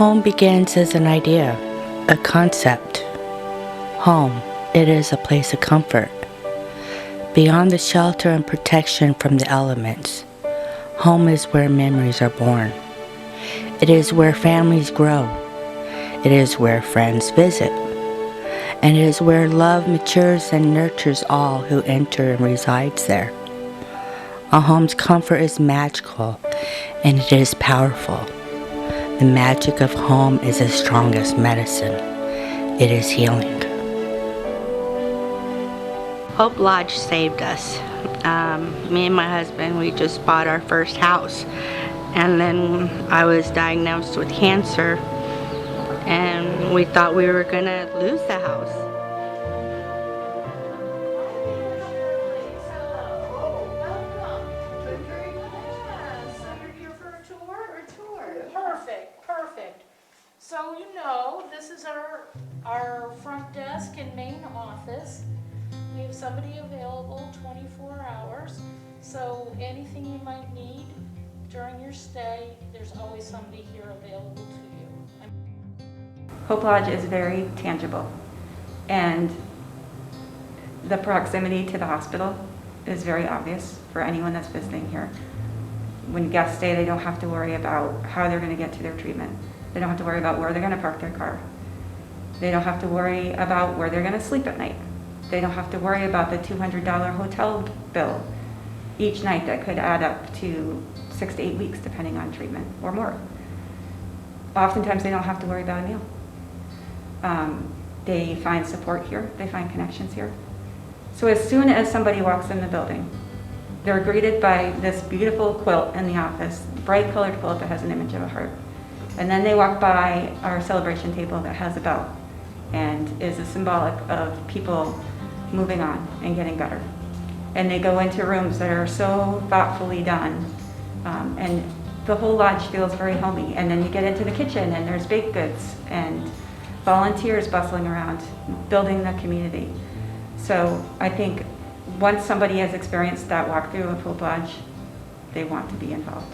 Home begins as an idea, a concept. Home, it is a place of comfort. Beyond the shelter and protection from the elements, home is where memories are born. It is where families grow. It is where friends visit. And it is where love matures and nurtures all who enter and resides there. A home's comfort is magical, and it is powerful. The magic of home is as strong as medicine. It is healing. Hope Lodge saved us. Me and my husband, we just bought our first house. And then I was diagnosed with cancer, and we thought we were gonna lose the house. Perfect. So this is our front desk and main office. We have somebody available 24 hours. So anything you might need during your stay, there's always somebody here available to you. Hope Lodge is very tangible, and the proximity to the hospital is very obvious for anyone that's visiting here. When guests stay, they don't have to worry about how they're going to get to their treatment. They don't have to worry about where they're going to park their car. They don't have to worry about where they're going to sleep at night. They don't have to worry about the $200 hotel bill each night that could add up to 6 to 8 weeks depending on treatment or more. Oftentimes they don't have to worry about a meal. They find support here, they find connections here. So as soon as somebody walks in the building, they're greeted by this beautiful quilt in the office, bright colored quilt that has an image of a heart. And then they walk by our celebration table that has a bell and is a symbolic of people moving on and getting better. And they go into rooms that are so thoughtfully done, and the whole lodge feels very homey. And then you get into the kitchen and there's baked goods and volunteers bustling around, building the community. So I think once somebody has experienced that walkthrough of Hope Lodge, they want to be involved.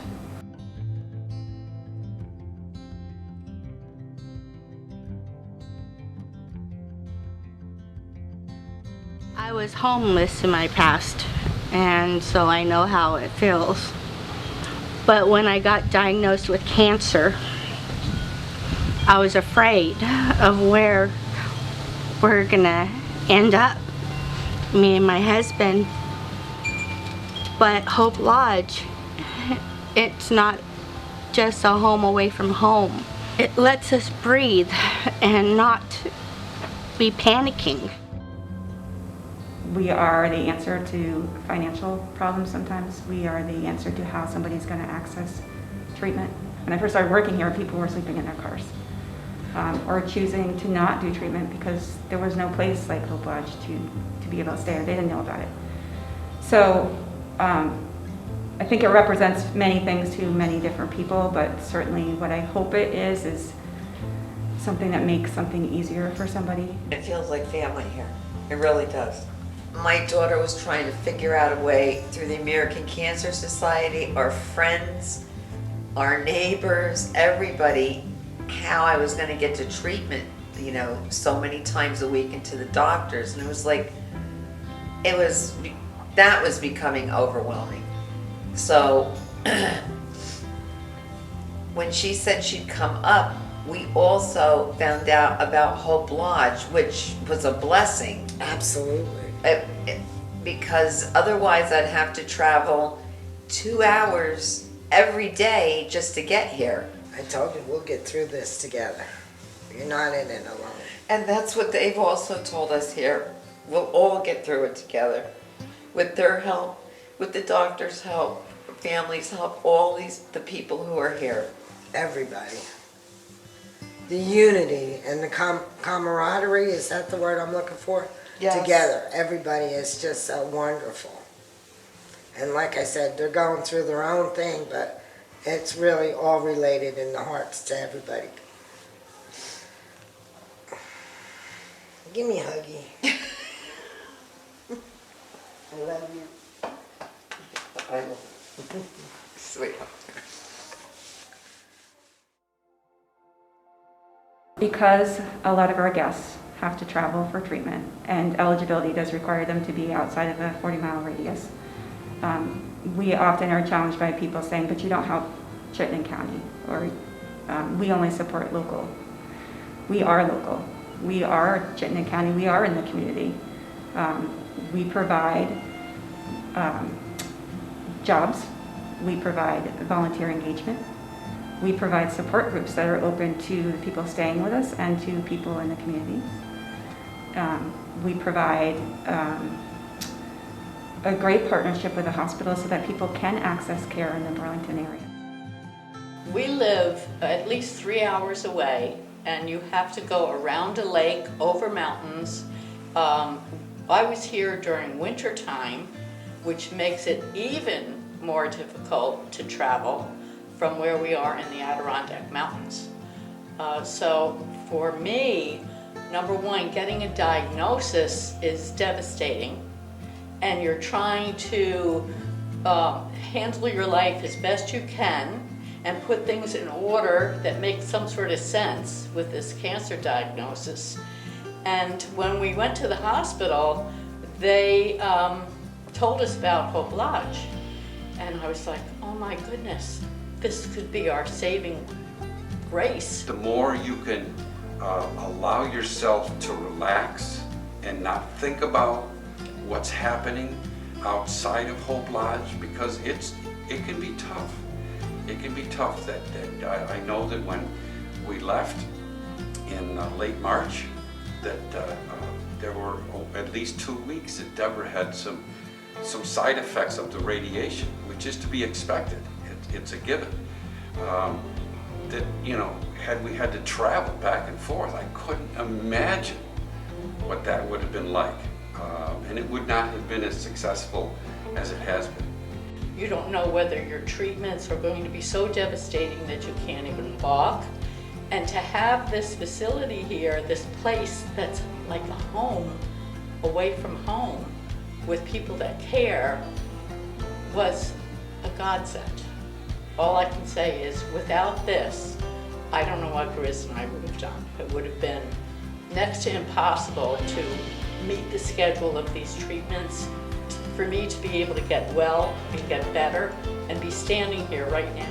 I was homeless in my past, and so I know how it feels. But when I got diagnosed with cancer, I was afraid of where we're gonna end up, me and my husband. But Hope Lodge, it's not just a home away from home. It lets us breathe and not be panicking. We are the answer to financial problems sometimes. We are the answer to how somebody's going to access treatment. When I first started working here, people were sleeping in their cars or choosing to not do treatment because there was no place like Hope Lodge to be able to stay, or they didn't know about it. So I think it represents many things to many different people, but certainly what I hope it is something that makes something easier for somebody. It feels like family here. It really does. My daughter was trying to figure out a way through the American Cancer Society, our friends, our neighbors, everybody, how I was going to get to treatment, so many times a week, and to the doctors. And it was like, that was becoming overwhelming. So when she said she'd come up, we also found out about Hope Lodge, which was a blessing. Absolutely. Because otherwise I'd have to travel 2 hours every day just to get here. I told you we'll get through this together. You're not in it alone. And that's what they've also told us here. We'll all get through it together. With their help, with the doctor's help, family's help, the people who are here. Everybody. The unity and the camaraderie, is that the word I'm looking for? Yes. Together. Everybody is just wonderful. And like I said, they're going through their own thing, but it's really all related in the hearts to everybody. Give me a huggy. I love you. I know. Sweetheart. Because a lot of our guests have to travel for treatment, and eligibility does require them to be outside of a 40-mile radius, we often are challenged by people saying, but you don't help Chittenden County, or we only support local. We are local. We are Chittenden County. We are in the community. We provide jobs. We provide volunteer engagement. We provide support groups that are open to the people staying with us and to people in the community. We provide a great partnership with the hospital so that people can access care in the Burlington area. We live at least 3 hours away, and you have to go around a lake, over mountains. I was here during winter time, which makes it even more difficult to travel from where we are in the Adirondack Mountains. So for me, number one, getting a diagnosis is devastating, and you're trying to handle your life as best you can and put things in order that make some sort of sense with this cancer diagnosis. And when we went to the hospital, they told us about Hope Lodge. And I was like, oh my goodness, this could be our saving grace. The more you can allow yourself to relax and not think about what's happening outside of Hope Lodge, because it can be tough. It can be tough. That I know that when we left in late March, that there were at least 2 weeks that Deborah had some side effects of the radiation, which is to be expected. It's a given. That, you know, had we had to travel back and forth, I couldn't imagine what that would have been like. And it would not have been as successful as it has been. You don't know whether your treatments are going to be so devastating that you can't even walk. And to have this facility here, this place that's like a home, away from home, with people that care, was a godsend. All I can say is, without this, I don't know what Grizz and I would have done. It would have been next to impossible to meet the schedule of these treatments, for me to be able to get well and get better and be standing here right now.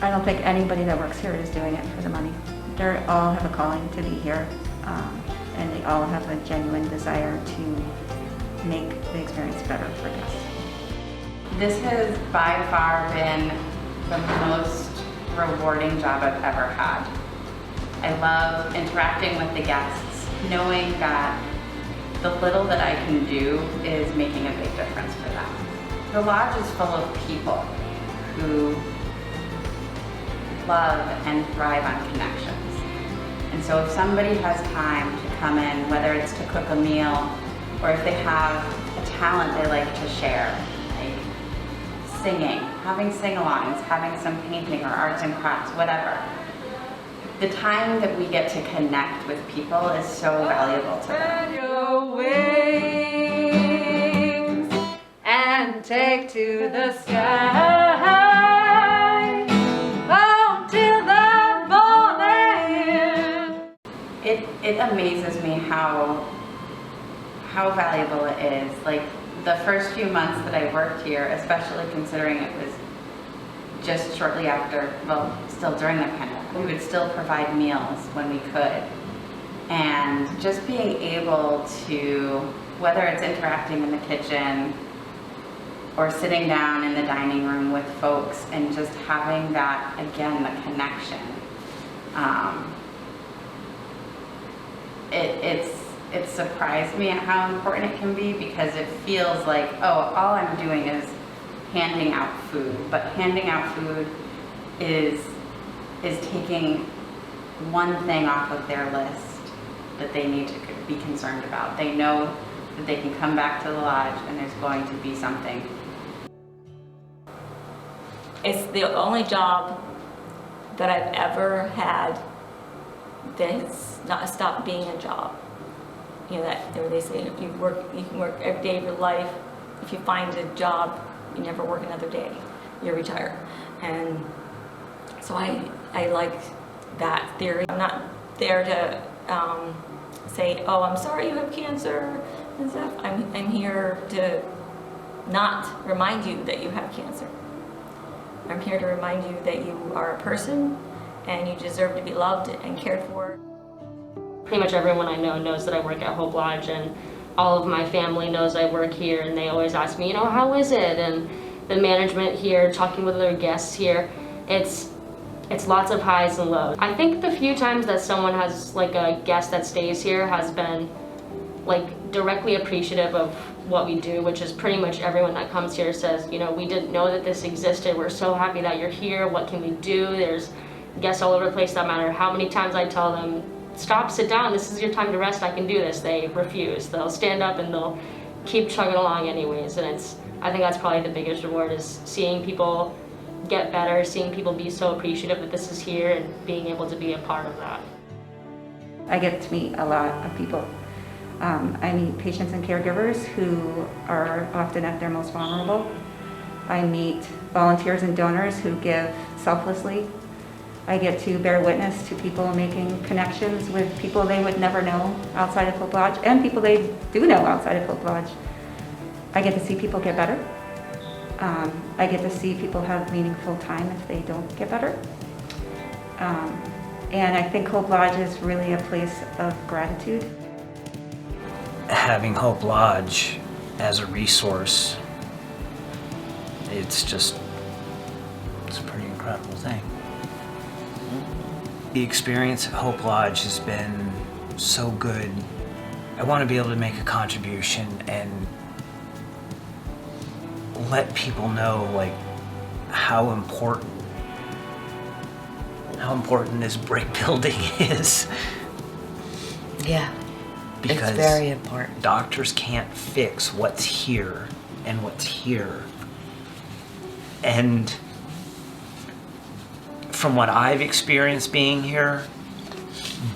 I don't think anybody that works here is doing it for the money. They all have a calling to be here, and they all have a genuine desire to make the experience better for guests. This has by far been the most rewarding job I've ever had. I love interacting with the guests, knowing that the little that I can do is making a big difference for them. The lodge is full of people who love and thrive on connections. And so if somebody has time to come in, whether it's to cook a meal or if they have a talent they like to share, like singing, having sing-alongs, having some painting or arts and crafts, whatever. The time that we get to connect with people is so valuable to them. Spread your wings and take to the sky until the morning. It amazes me how valuable it is. Like the first few months that I worked here, especially considering it was just shortly after, well, still during the pandemic, we would still provide meals when we could. And just being able to, whether it's interacting in the kitchen or sitting down in the dining room with folks and just having that, again, the connection. It surprised me at how important it can be, because it feels like, oh, all I'm doing is handing out food, but handing out food is taking one thing off of their list that they need to be concerned about. They know that they can come back to the lodge and there's going to be something. It's the only job that I've ever had that has not stopped being a job. You know, that they say if you can work every day of your life. If you find a job, you never work another day. You're retired. And so I like that theory. I'm not there to say, oh, I'm sorry you have cancer and stuff. I'm here to not remind you that you have cancer. I'm here to remind you that you are a person and you deserve to be loved and cared for. Pretty much everyone I know knows that I work at Hope Lodge, and all of my family knows I work here, and they always ask me, how is it? And the management here, talking with other guests here, it's lots of highs and lows. I think the few times that someone has, like a guest that stays here, has been like directly appreciative of what we do, which is pretty much everyone that comes here says, we didn't know that this existed. We're so happy that you're here. What can we do? There's guests all over the place. No matter how many times I tell them, stop, sit down, this is your time to rest, I can do this. They refuse. They'll stand up and they'll keep chugging along anyways. And I think that's probably the biggest reward, is seeing people get better, seeing people be so appreciative that this is here and being able to be a part of that. I get to meet a lot of people. I meet patients and caregivers who are often at their most vulnerable. I meet volunteers and donors who give selflessly. I get to bear witness to people making connections with people they would never know outside of Hope Lodge, and people they do know outside of Hope Lodge. I get to see people get better. I get to see people have meaningful time if they don't get better. And I think Hope Lodge is really a place of gratitude. Having Hope Lodge as a resource, it's a pretty incredible thing. The experience at Hope Lodge has been so good. I want to be able to make a contribution and let people know how important this brick building is. Yeah, Because it's very important. doctors can't fix what's here and what's here. And from what I've experienced being here,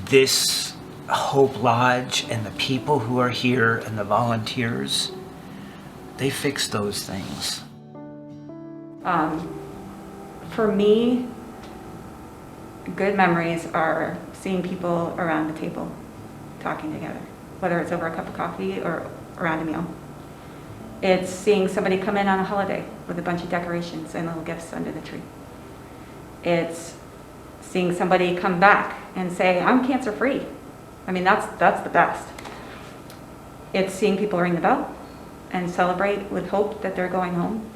this Hope Lodge and the people who are here and the volunteers, they fix those things. For me, good memories are seeing people around the table talking together, whether it's over a cup of coffee or around a meal. It's seeing somebody come in on a holiday with a bunch of decorations and little gifts under the tree. It's seeing somebody come back and say, I'm cancer-free. I mean, that's the best. It's seeing people ring the bell and celebrate with hope that they're going home.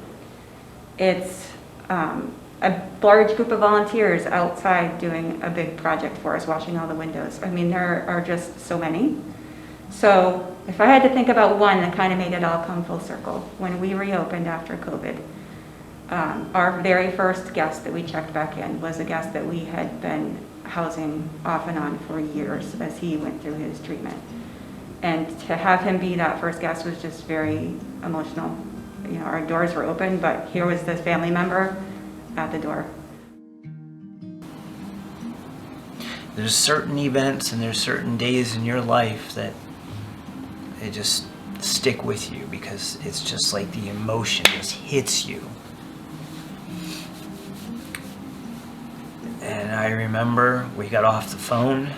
It's a large group of volunteers outside doing a big project for us, washing all the windows. I mean, there are just so many. So if I had to think about one that kind of made it all come full circle, when we reopened after COVID, our very first guest that we checked back in was a guest that we had been housing off and on for years as he went through his treatment. And to have him be that first guest was just very emotional. Our doors were open, but here was this family member at the door. There's certain events and there's certain days in your life that they just stick with you because it's just like the emotion just hits you. And I remember we got off the phone,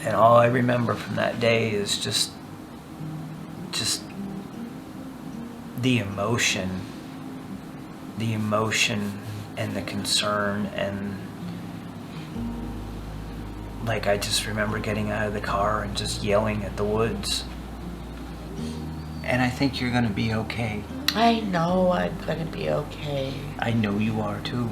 and all I remember from that day is just the emotion and the concern, and I just remember getting out of the car and just yelling at the woods. And I think you're gonna be okay. I know I'm gonna be okay. I know you are too.